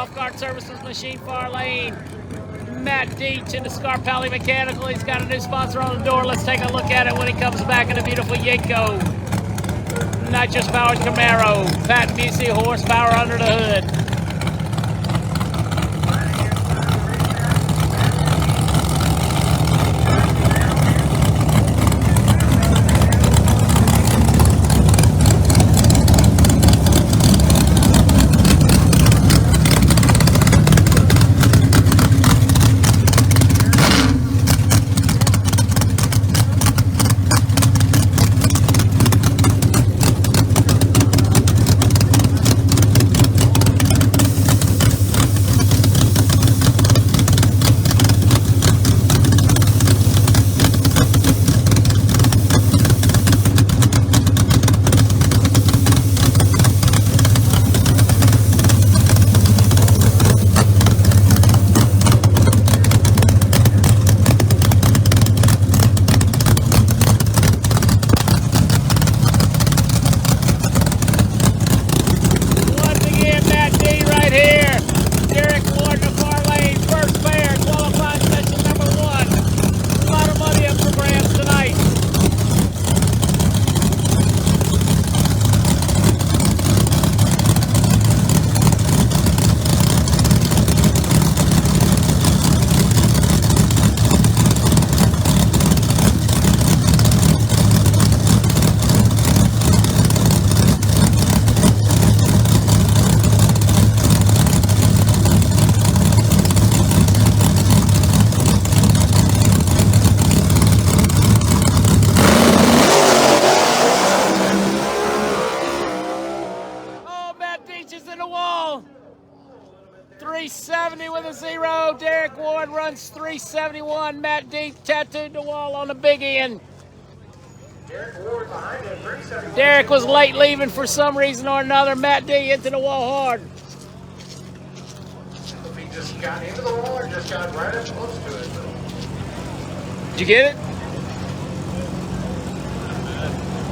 Golf Cart Services Machine Far Lane. Matt Deach in the Scarp Alley Mechanical. He's got a new sponsor on the door. Let's take a look at it when he comes back in a beautiful Yenko. Nitrous powered Camaro. Pat Busey horsepower under the hood. In the wall, 370 with a 0. Derek Ward runs 371. Matt Deep tattooed the wall on the big end. Derek was late leaving for some reason or another. Matt D into the wall hard. If he just got into the wall or just got right up close to it. Did you get it?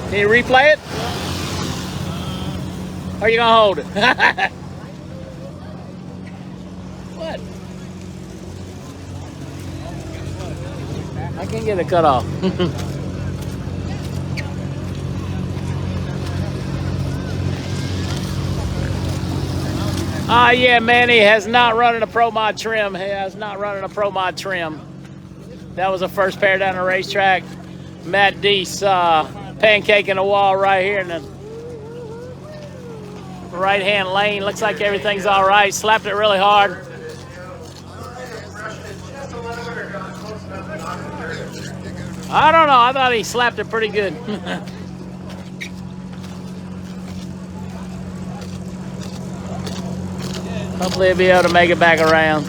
Can you replay it? Or are you gonna hold it? What? I can get it cut off. Yeah, Manny has not running a ProMod trim. He has not running a ProMod trim. That was the first pair down the racetrack. Matt Deese pancaking the wall right here in the right-hand lane. Looks like everything's all right. Slapped it really hard. I don't know. I thought he slapped it pretty good. Hopefully he'll be able to make it back around.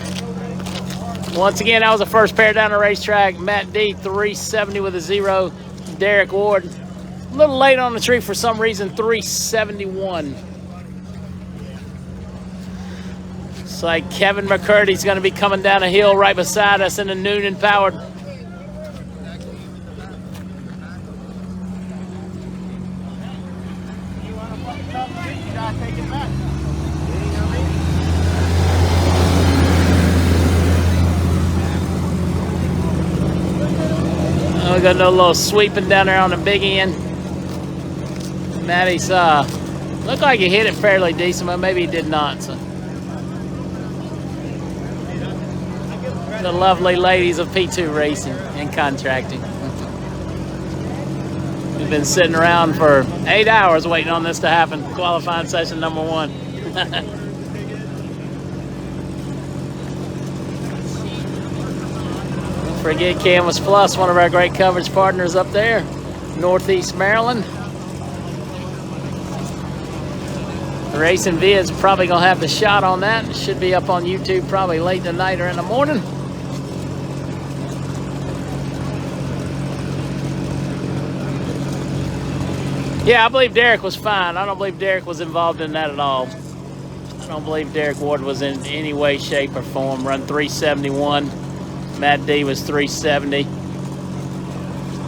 Once again, that was the first pair down the racetrack. Matt D, 370 with a 0. Derek Ward, a little late on the tree for some reason, 371. Looks like Kevin McCurdy's going to be coming down a hill right beside us in the Noonan powered. We got no little sweeping down there on the big end. Matty's looked like he hit it fairly decent, but maybe he did not. So. The lovely ladies of P2 Racing and Contracting. We've been sitting around for 8 hours waiting on this to happen. Qualifying session number 1. Don't forget Canvas Plus, one of our great coverage partners up there, Northeast Maryland. Racing Vid's probably gonna have the shot on that. It should be up on YouTube probably late tonight or in the morning. Yeah, I believe Derek was fine. I don't believe Derek was involved in that at all. I don't believe Derek Ward was in any way, shape, or form. Run 371. Matt D was 370.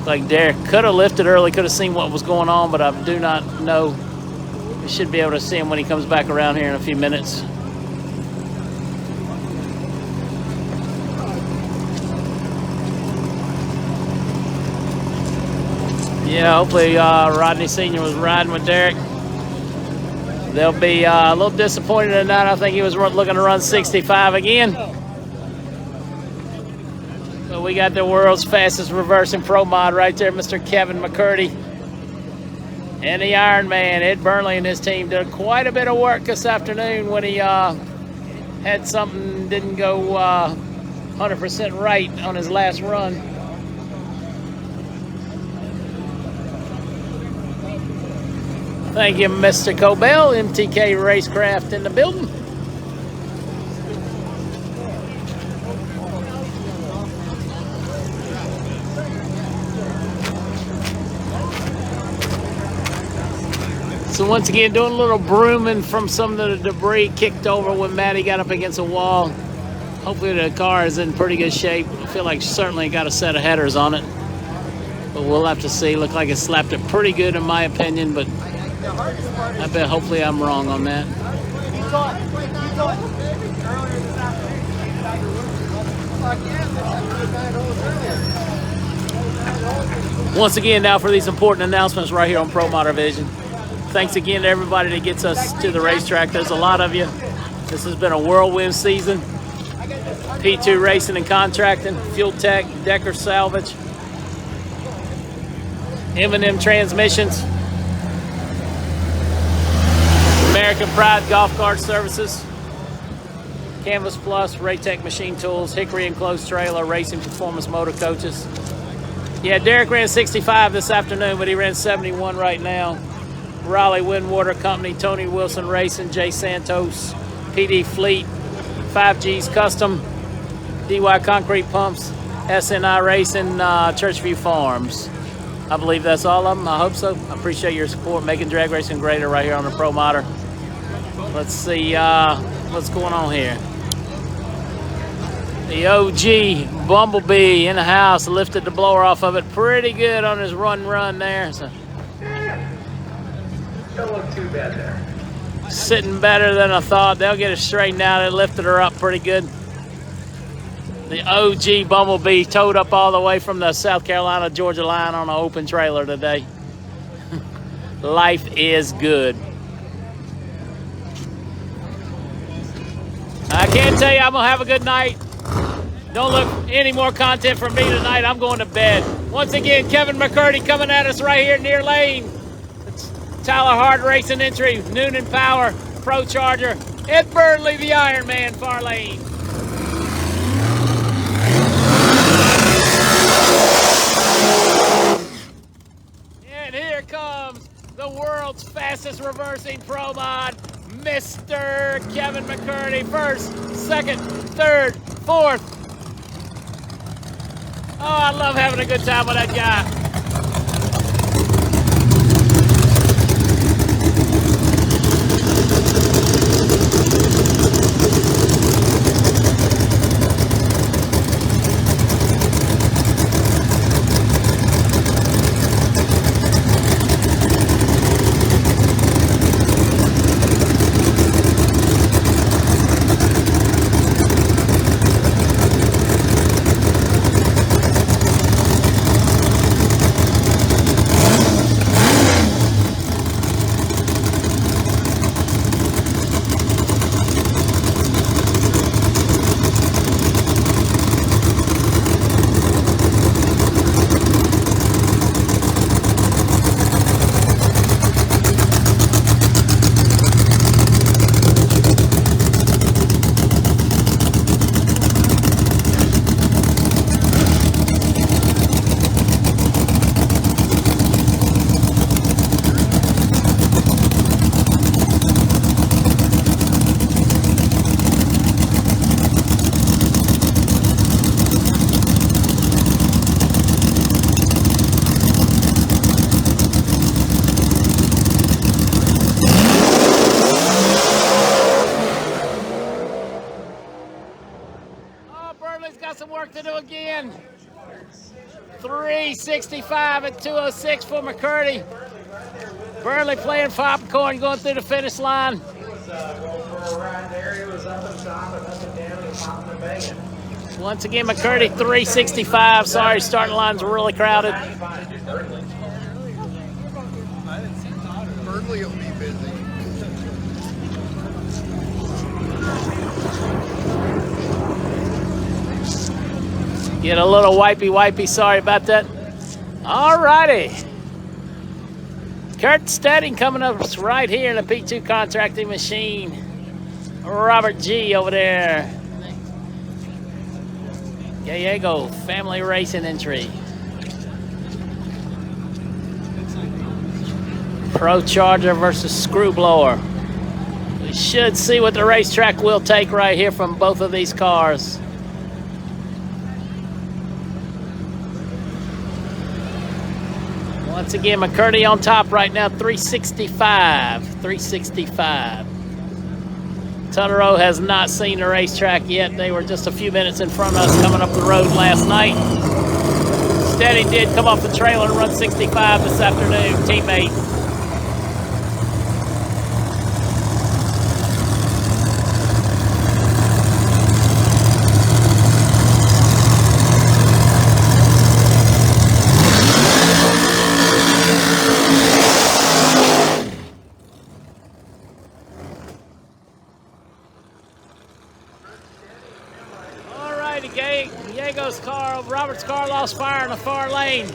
Like Derek could have lifted early, could have seen what was going on, but I do not know. We should be able to see him when he comes back around here in a few minutes. Yeah, hopefully Rodney Sr. was riding with Derek. They'll be a little disappointed in that. I think he was looking to run 65 again. But we got the world's fastest reversing pro mod right there, Mr. Kevin McCurdy. And the Iron Man, Ed Burnley, and his team did quite a bit of work this afternoon when he had something didn't go 100% right on his last run. Thank you, Mr. Cobell, MTK Racecraft in the building. So once again, doing a little brooming from some of the debris kicked over when Matty got up against a wall. Hopefully the car is in pretty good shape. I feel like certainly got a set of headers on it. But we'll have to see. Look like it slapped it pretty good in my opinion, but I bet hopefully I'm wrong on that. Once again, now for these important announcements right here on ProMod Vision. Thanks again to everybody that gets us to the racetrack. There's a lot of you. This has been a whirlwind season. P2 Racing and Contracting, Fuel Tech, Decker Salvage, M&M Transmissions, American Pride Golf Cart Services, Canvas Plus, Raytech Machine Tools, Hickory Enclosed Trailer, Racing Performance Motor Coaches. Yeah, Derek ran 65 this afternoon, but he ran 71 right now. Raleigh Windwater Company, Tony Wilson Racing, Jay Santos, PD Fleet, 5G's Custom, DY Concrete Pumps, SNI Racing, Churchview Farms. I believe that's all of them. I hope so. I appreciate your support, making drag racing greater right here on the Pro Modder. Let's see what's going on here. The OG Bumblebee in the house, lifted the blower off of it pretty good on his run there. So Don't look too bad there. sitting better than I thought. They'll get it straightened out. They lifted her up pretty good. The OG Bumblebee towed up all the way from the South Carolina-Georgia line on an open trailer today. Life is good. I can't tell you I'm going to have a good night. Don't look any more content from me tonight. I'm going to bed. Once again, Kevin McCurdy coming at us right here near lane. It's Tyler Hard Racing entry, Noonan Power, Pro Charger, Ed Burnley, the Iron Man, far lane. And here comes the world's fastest reversing pro mod, Mr. Kevin McCurdy. First, second, third, fourth. Oh, I love having a good time with that guy. To do again. 365 at 206 for McCurdy. Burnley playing popcorn, going through the finish line. He was going for a ride there. He was up and down and up and down and popping and banging. Once again, McCurdy 365. Sorry, starting line's really crowded. Get a little wipey. Sorry about that. All righty. Kurt Stedding coming up right here in the P2 contracting machine. Robert G over there. Gallego family racing entry. Pro Charger versus Screw Blower. We should see what the racetrack will take right here from both of these cars. Once again, McCurdy on top right now, 365. Tunnero has not seen the racetrack yet. They were just a few minutes in front of us coming up the road last night. Steady did come off the trailer and run 65 this afternoon, teammate. Diego's car, Robert's car lost fire in the far lane.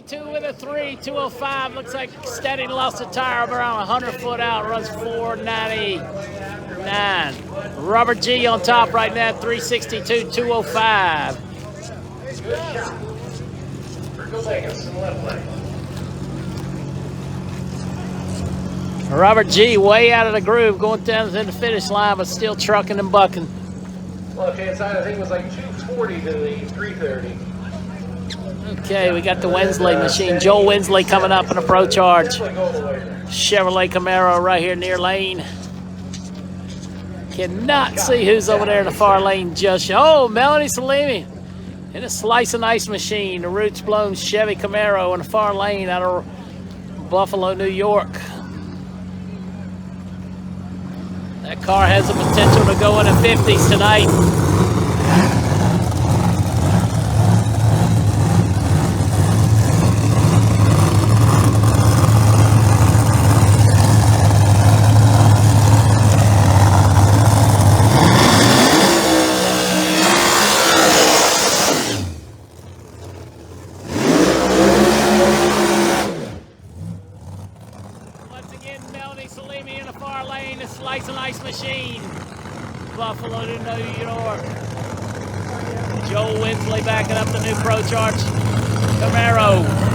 With a 3, 205. Looks like Steady lost a tire around 100 foot out. Runs 499. Robert G on top right now, 362, 205. Robert G way out of the groove, going down to the finish line, but still trucking and bucking. Left hand side, I think it was like 240 to the 330. Okay, we got the Winsley machine. Joel Winsley coming up in a Pro Charge. Chevrolet Camaro right here near lane. Cannot see who's over there in the far lane just yet. Oh, Melanie Salimi in a slice and ice machine. The roots blown Chevy Camaro in the far lane out of Buffalo, New York. That car has the potential to go in the 50s tonight. Buffalo to New York. Joel Winsley backing up the new ProCharge Camaro.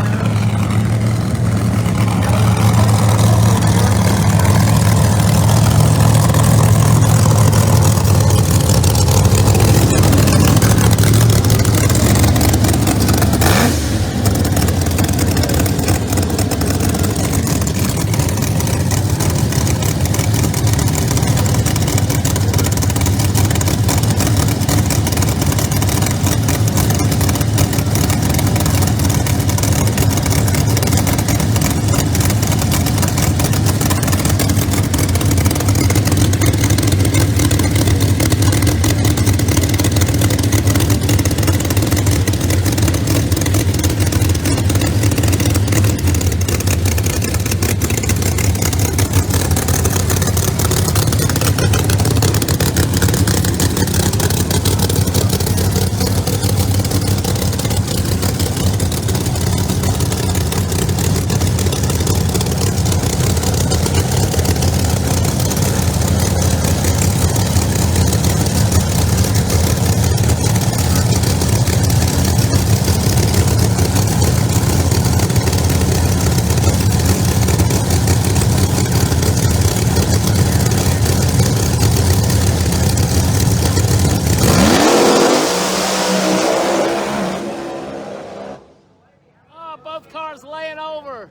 Cars laying over.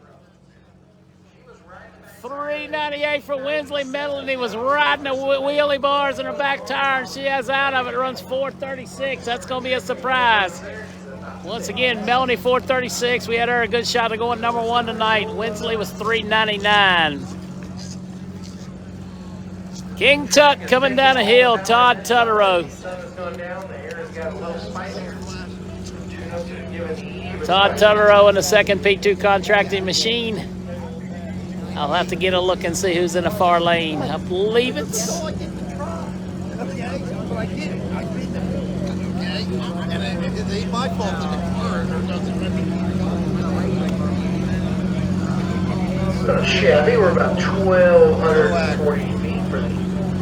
398 for Winsley. Melanie was riding the wheelie bars in her back tire, and she has out of it. Runs 436. That's going to be a surprise. Once again, Melanie 436. We had her a good shot of going number one tonight. Winsley was 399. King Tut coming down a hill. Todd Tutterow. Todd Tutterow in the second P2 contracting machine. I'll have to get a look and see who's in the far lane. I believe it's... Shit, I think we're about 1,240 feet for the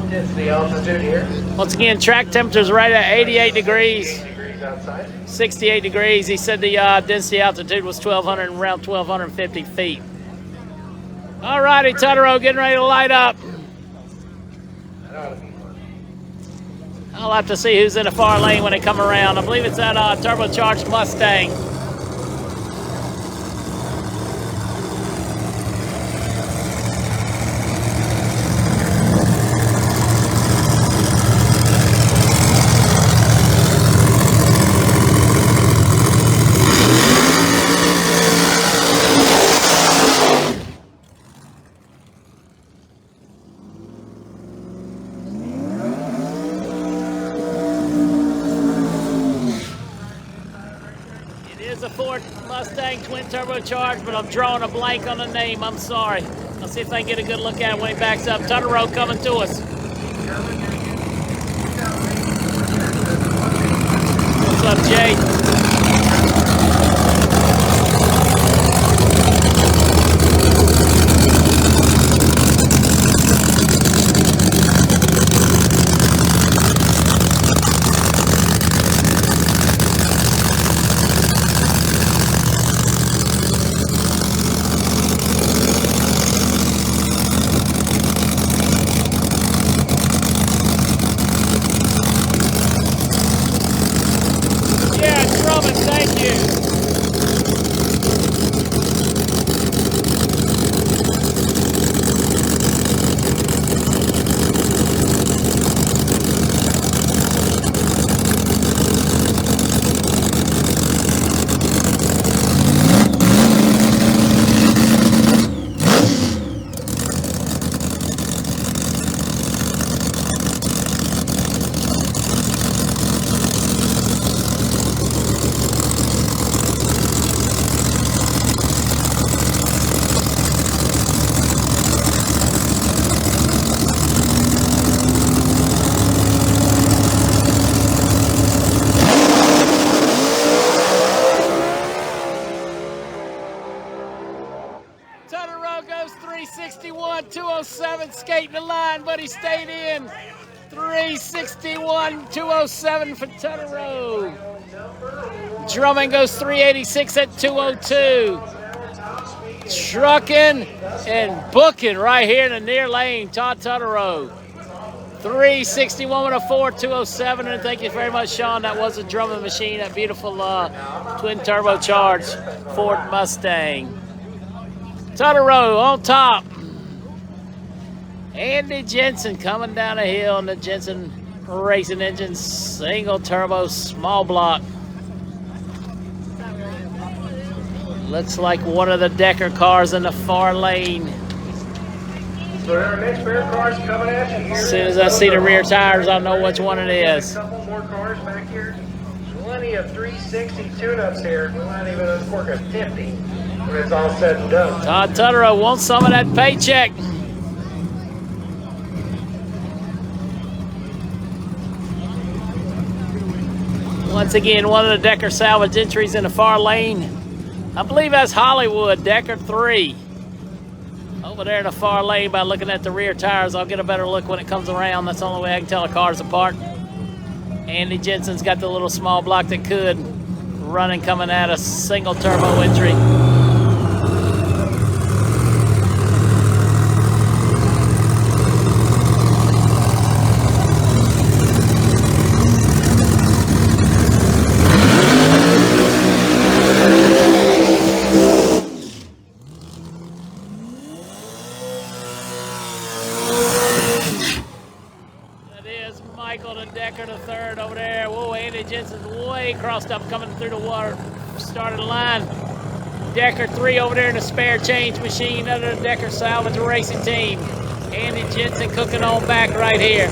density altitude here. Once again, track temperature's right at 88 degrees. Outside. 68 degrees. He said the density altitude was 1,200, around 1,250 feet. All righty, Tutterow getting ready to light up. I'll have to see who's in the far lane when they come around. I believe it's that turbocharged Mustang. It's a Ford Mustang twin turbocharged, but I'm drawing a blank on the name. I'm sorry. I'll see if I can get a good look at it when he backs up. Tutterow coming to us. What's up, Jay? Thank you. Tutterow goes 361, 207, skating the line, but he stayed in. 361, 207 for Tutterow. Drummond goes 386 at 202. Trucking and booking right here in the near lane, Todd Tutterow. 361 with a 4, 207, and thank you very much, Sean. That was a Drummond machine, that beautiful twin turbocharged Ford Mustang. Tutterow on top. Andy Jensen coming down the hill in the Jensen Racing Engine single turbo small block. Looks like one of the Decker cars in the far lane. So our next pair of cars coming at you here. As soon as I see the rear tires, I'll know which one it is. A couple more cars back here. Plenty of 360 tune-ups here. We might even uncork a 50 when it's all said and done. Todd Tutterow wants some of that paycheck. Once again, one of the Decker salvage entries in the far lane. I believe that's Hollywood, Decker 3. Over there in the far lane, by looking at the rear tires, I'll get a better look when it comes around. That's the only way I can tell the cars apart. Andy Jensen's got the little small block that could. Running coming at a single turbo entry. Decker the third over there. Whoa, Andy Jensen's way crossed up coming through the water. Started the line. Decker 3 over there in the spare change machine under the Decker salvage racing team. Andy Jensen cooking on back right here.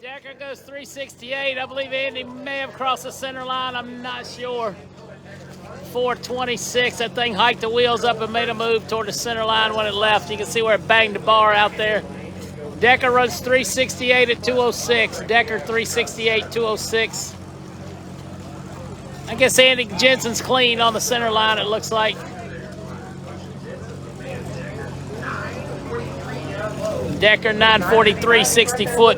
Decker goes 368. I believe Andy may have crossed the center line. I'm not sure. 426. That thing hiked the wheels up and made a move toward the center line when it left. You can see where it banged the bar out there. Decker runs 368 at 206. Decker 368, 206. I guess Andy Jensen's clean on the center line, it looks like. Decker 943, 60 foot.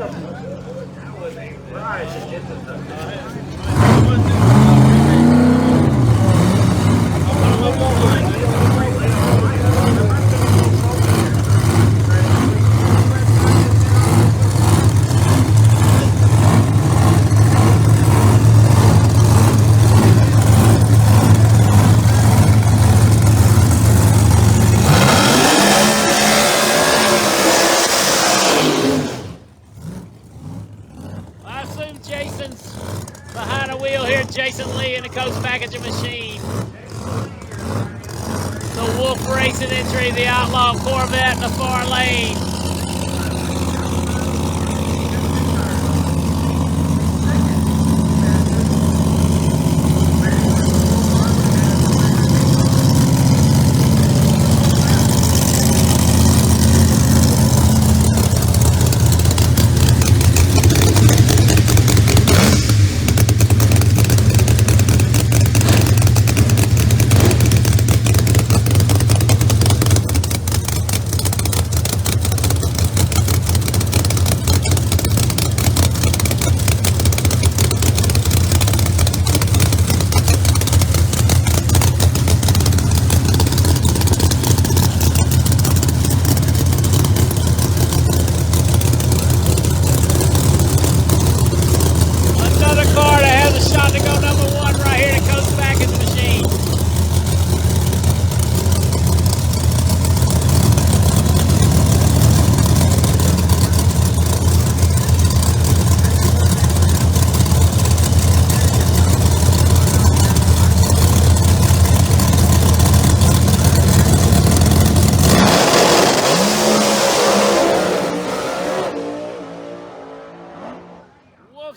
Jason's behind the wheel here. Jason Lee in the coach packaging machine. The Wolf Racing entry, the Outlaw Corvette in the far lane.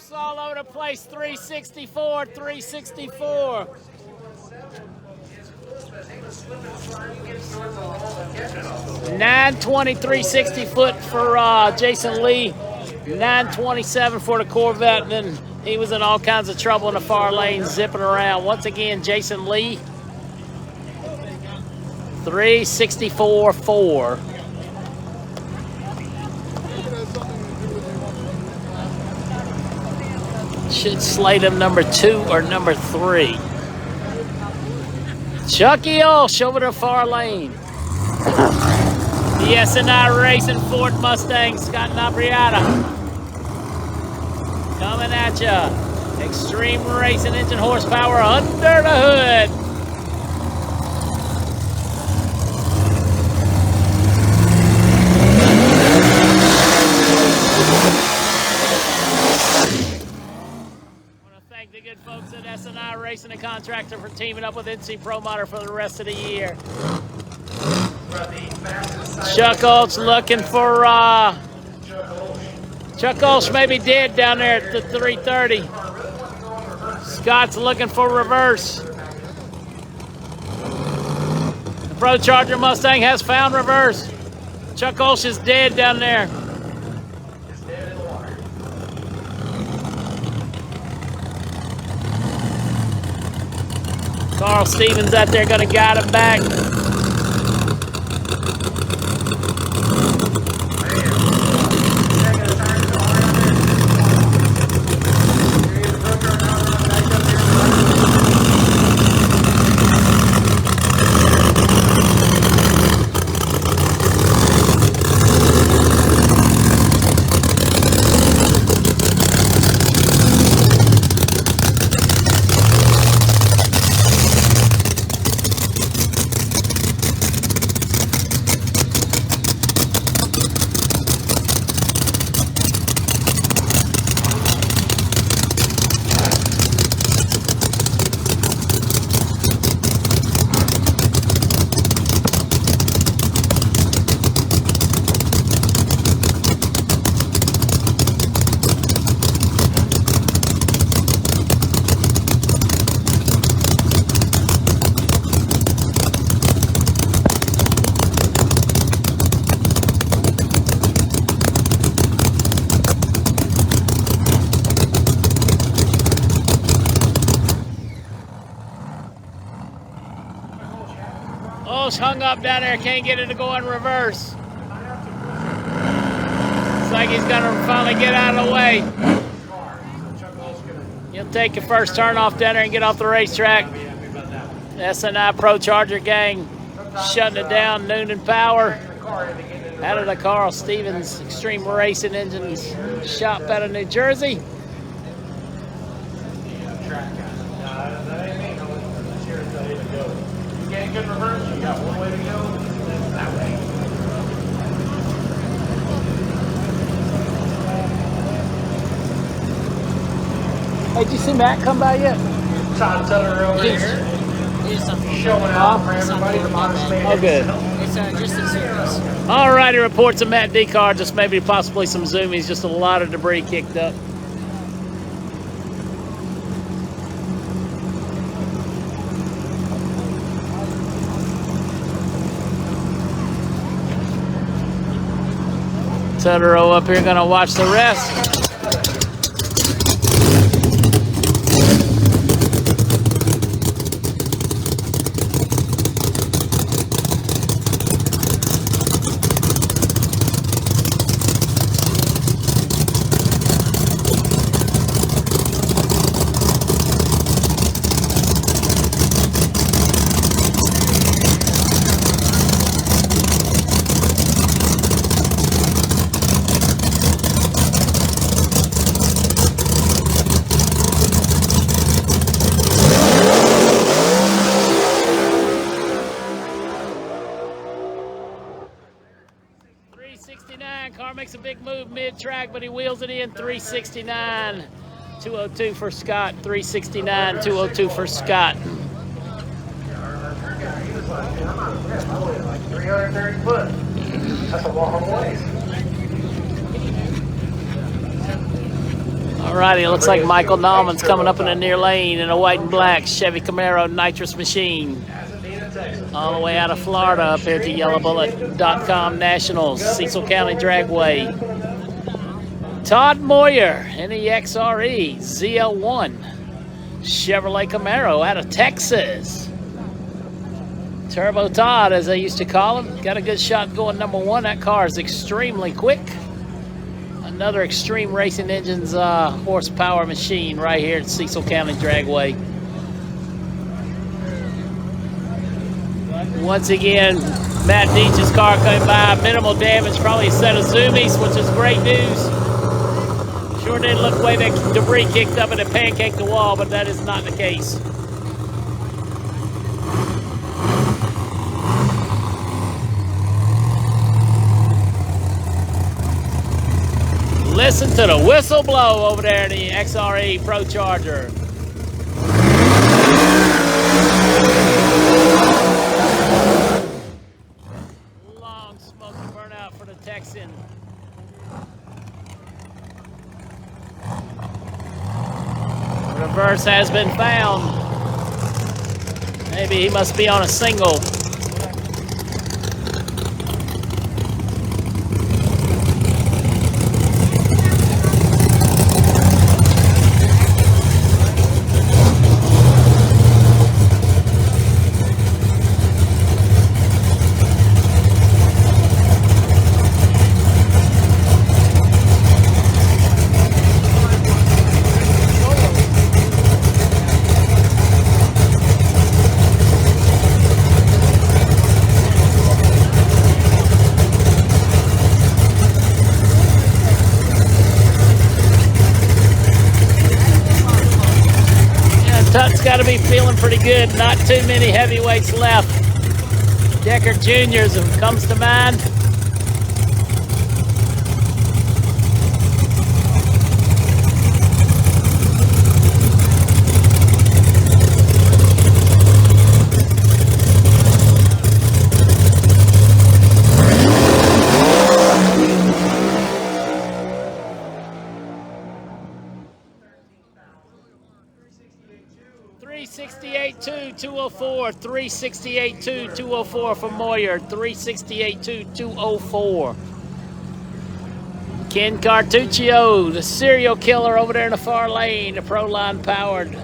Flips all over the place. 364, 364. 920, 360 foot for Jason Lee. 927 for the Corvette. And then he was in all kinds of trouble in the far lane, zipping around. Once again, Jason Lee. 364.4. Should slate him number 2 or number 3. Chucky Ulsh over the far lane. The S&I Racing Ford Mustang, Scott Nabriata. Coming at ya. Extreme Racing engine horsepower under the hood. The good folks at S&I Racing, the contractor, for teaming up with NC ProMod for the rest of the year. Chuck Ulsh looking for Chuck Ulsh may be dead down there at the 330. Scott's looking for reverse. The Pro Charger Mustang has found reverse. Chuck Ulsh is dead down there. Carl Stevens out there gonna guide him back. Ulsh hung up down there, can't get it to go in reverse. Looks like he's gonna finally get out of the way. He'll take the first turn off down there and get off the racetrack. S&I Pro Charger gang shutting it down. Noonan Power out of the Carl Stevens Extreme Racing Engines shop out of New Jersey. Good reverse, you got one way to go, that way. Hey, did you see Matt come by yet? Todd Sutter over here, showing out for everybody. Oh, good. It's just a series. All righty, reports of Matt D car, just maybe possibly some zoomies, just a lot of debris kicked up. Totoro up here gonna watch the rest. Car makes a big move mid-track, but he wheels it in. 369, 202 for Scott. 369, 202 for Scott. 330 foot. That's a long ways. Alrighty, it looks like Michael Nauman's coming up in the near lane in a white and black Chevy Camaro nitrous machine. All the way out of Florida up here to YellowBullet.com Nationals, Cecil County Dragway. Todd Moyer in the XRE ZL1 Chevrolet Camaro out of Texas. Turbo Todd, as they used to call him, got a good shot going number one. That car is extremely quick. Another Extreme Racing Engines horsepower machine right here at Cecil County Dragway. Once again, Matt Deach's car coming by. Minimal damage, probably a set of zoomies, which is great news. Sure did look the way that debris kicked up and it pancaked the wall, but that is not the case. Listen to the whistle blow over there in the XRE Pro Charger. Long smoky burnout for the Texan. Reverse has been found. Maybe he must be on a single. Tut's got to be feeling pretty good. Not too many heavyweights left. Decker Juniors comes to mind. $368,204, $368,204 for Moyer, $368,204. Ken Cartuccio, the serial killer over there in the far lane, the Pro Line powered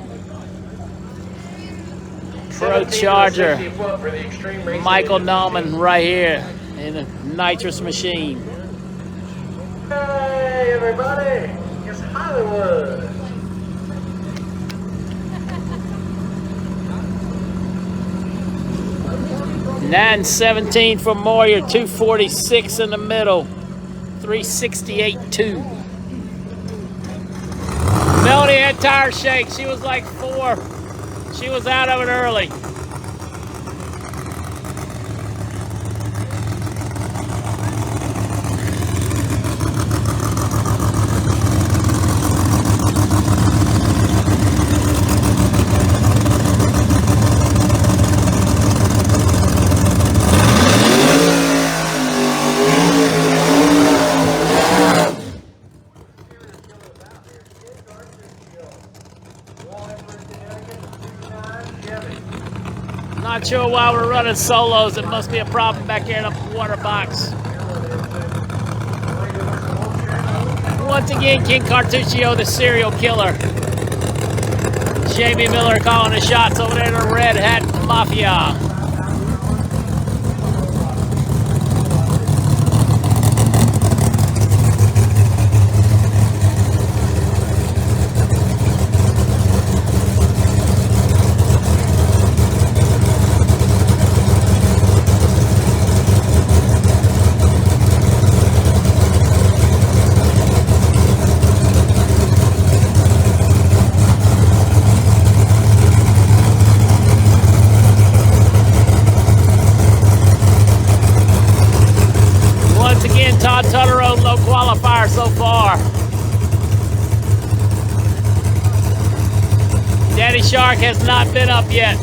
Pro Charger. Michael Nauman right here in a nitrous machine. Hey everybody, it's Hollywood. 917 for Moyer, 246 in the middle, 368.2. Melody had tire shake. She was like 4. She was out of it early. Not sure why we're running solos. It must be a problem back here in the water box. Once again, King Cartuccio, the serial killer. Jamie Miller calling the shots over there in the Red Hat Mafia. Todd Tutterow, low qualifier so far. Daddy Shark has not been up yet.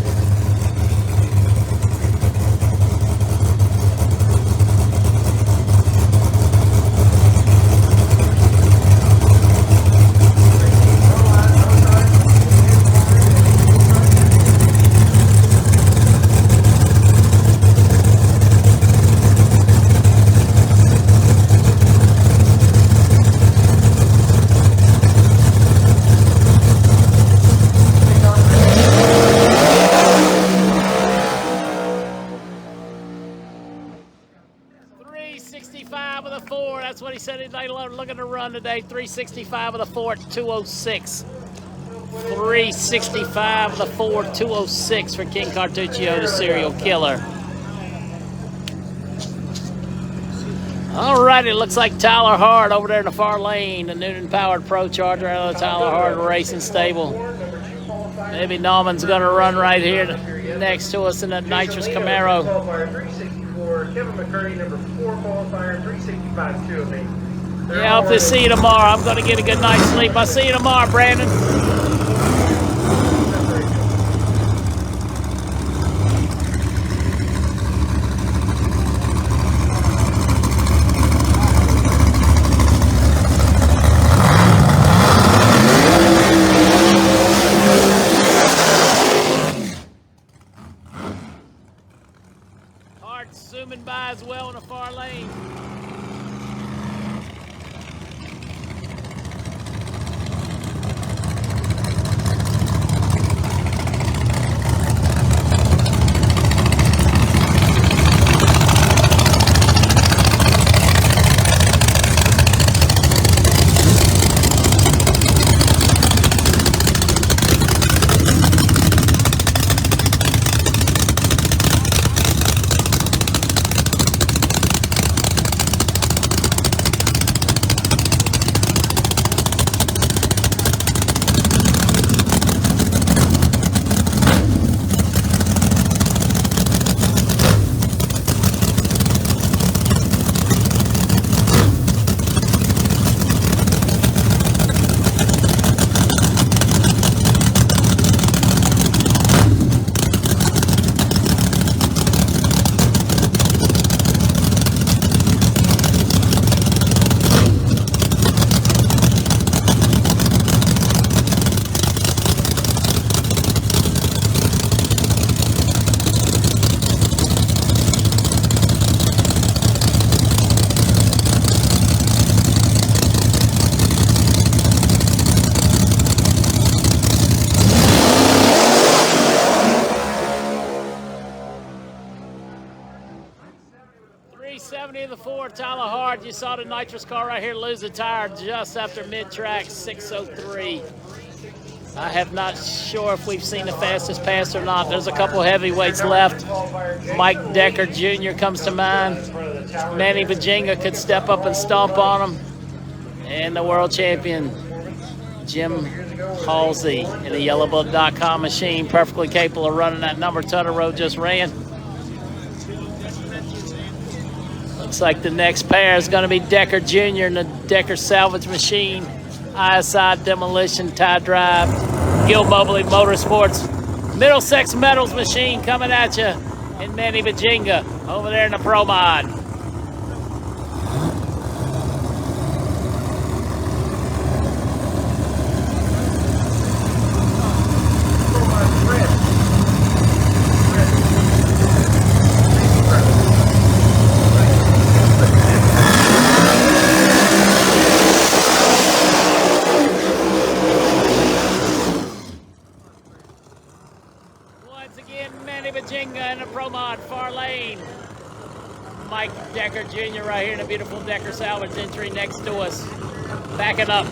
379 looking to run today. 365 of the 4 at 206. 365 of the 4, 206 for King Cartuccio, the serial killer. All right, it looks like Tyler Hard over there in the far lane, the Noonan-powered Pro Charger out of the Tyler Hard Racing Stable. Maybe Nauman's going to run right here next to us in that nitrous Camaro. 364, Kevin McCurdy, number 4 qualifier, 365 2 of me. Yeah, I hope to see you tomorrow. I'm going to get a good night's sleep. I'll see you tomorrow, Brandon. Zooming by as well in the far lane. Of the 4, Tyler Hard. You saw the nitrous car right here lose a tire just after mid-track, 6:03. I have not sure if we've seen the fastest pass or not. There's a couple heavyweights left. Mike Decker Jr. comes to mind. Manny Bajinga could step up and stomp on him. And the world champion, Jim Halsey, in the YellowBullet.com machine, perfectly capable of running that number Tutter Road just ran. Looks like the next pair is going to be Decker Jr. and the Decker Salvage Machine, ISI Demolition, Tie Drive, Gil Mobley Motorsports, Middlesex Metals Machine coming at you, and Manny Bajinga over there in the ProMod. Bajinga in the ProMod far lane. Mike Decker Jr. right here in a beautiful Decker Salvage entry next to us. Backing up.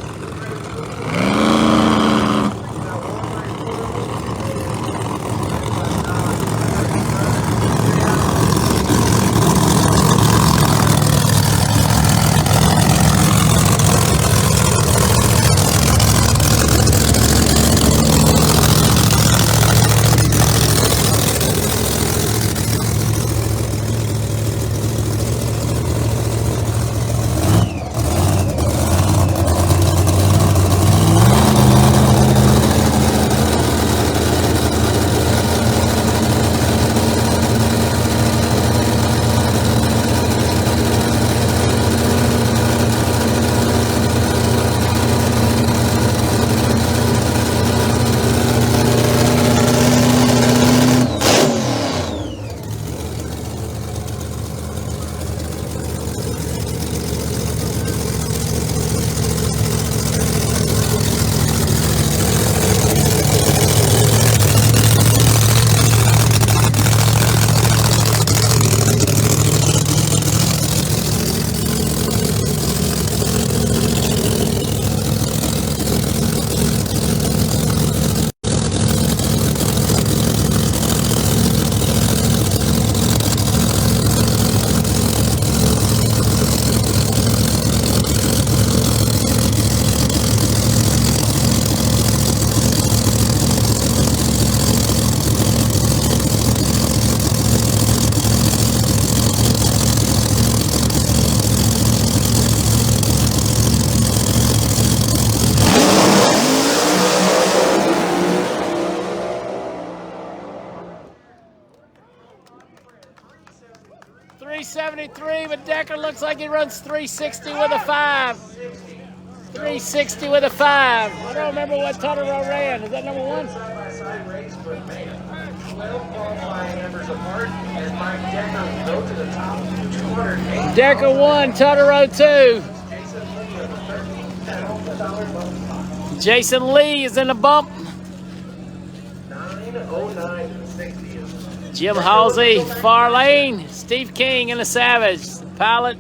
373, but Decker looks like he runs 360 with a 5. 360 with a 5. I don't remember what Totoro ran. Is that number 1? Side-by-side race, but man, 12 qualifying members apart, and Mike Decker will go to the top 208. Decker 1, Totoro 2. Jason Lee is in the bump. 909 to the 60. Jim Halsey, far lane. Steve King in the Savage. Pilot,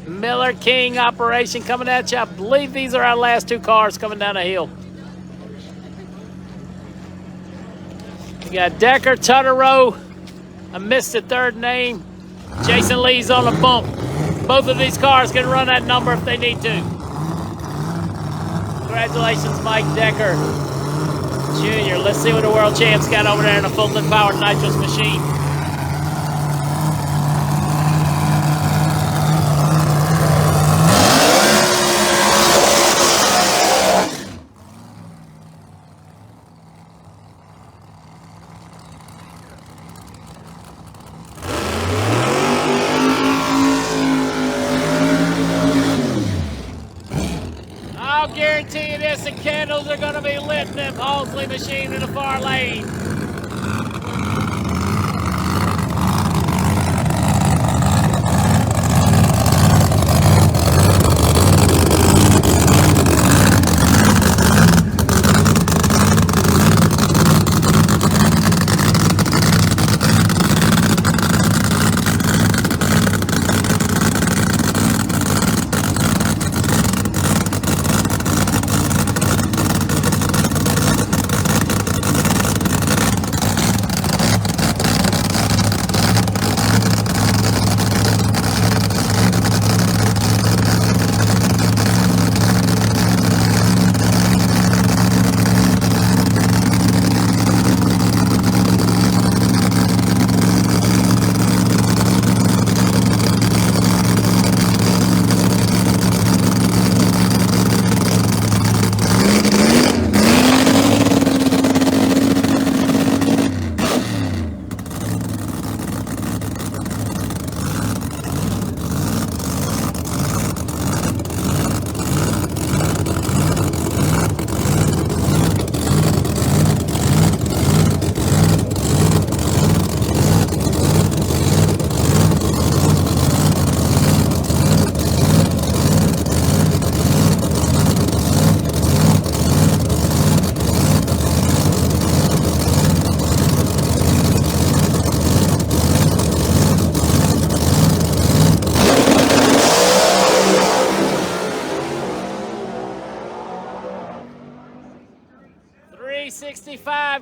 Miller King operation coming at you. I believe these are our last 2 cars coming down the hill. We got Decker, Totoro. I missed the 3rd name. Jason Lee's on the bump. Both of these cars can run that number if they need to. Congratulations, Mike Decker Jr. Let's see what the world champ's got over there in a Fulton powered nitrous machine. I'll guarantee you this, the candles are going to be lit in them Halsley machine in the far lane.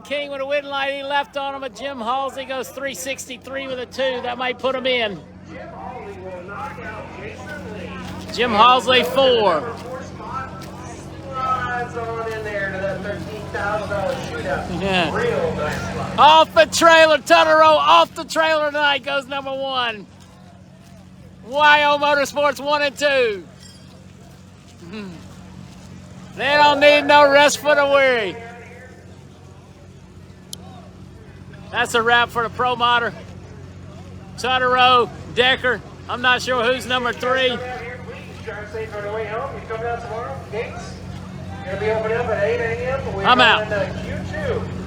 King with a wind light, he left on him, but Jim Halsey goes 363 with a 2. That might put him in. Jim Halsey will knock out Jason Lee. Jim Halsey 4. Slides on in there to that $13,000 shootout. Yeah. Real nice slide. Off the trailer, Totoro off the trailer tonight goes number 1. YO Motorsports 1 and 2. They don't need no rest for the weary. That's a wrap for the ProMod. Totoro, Decker. I'm not sure who's number 3. Come down here, please. Drive safe on the way home. You come down tomorrow. Gates going to be opening up at 8 a.m. I'm out. Q2.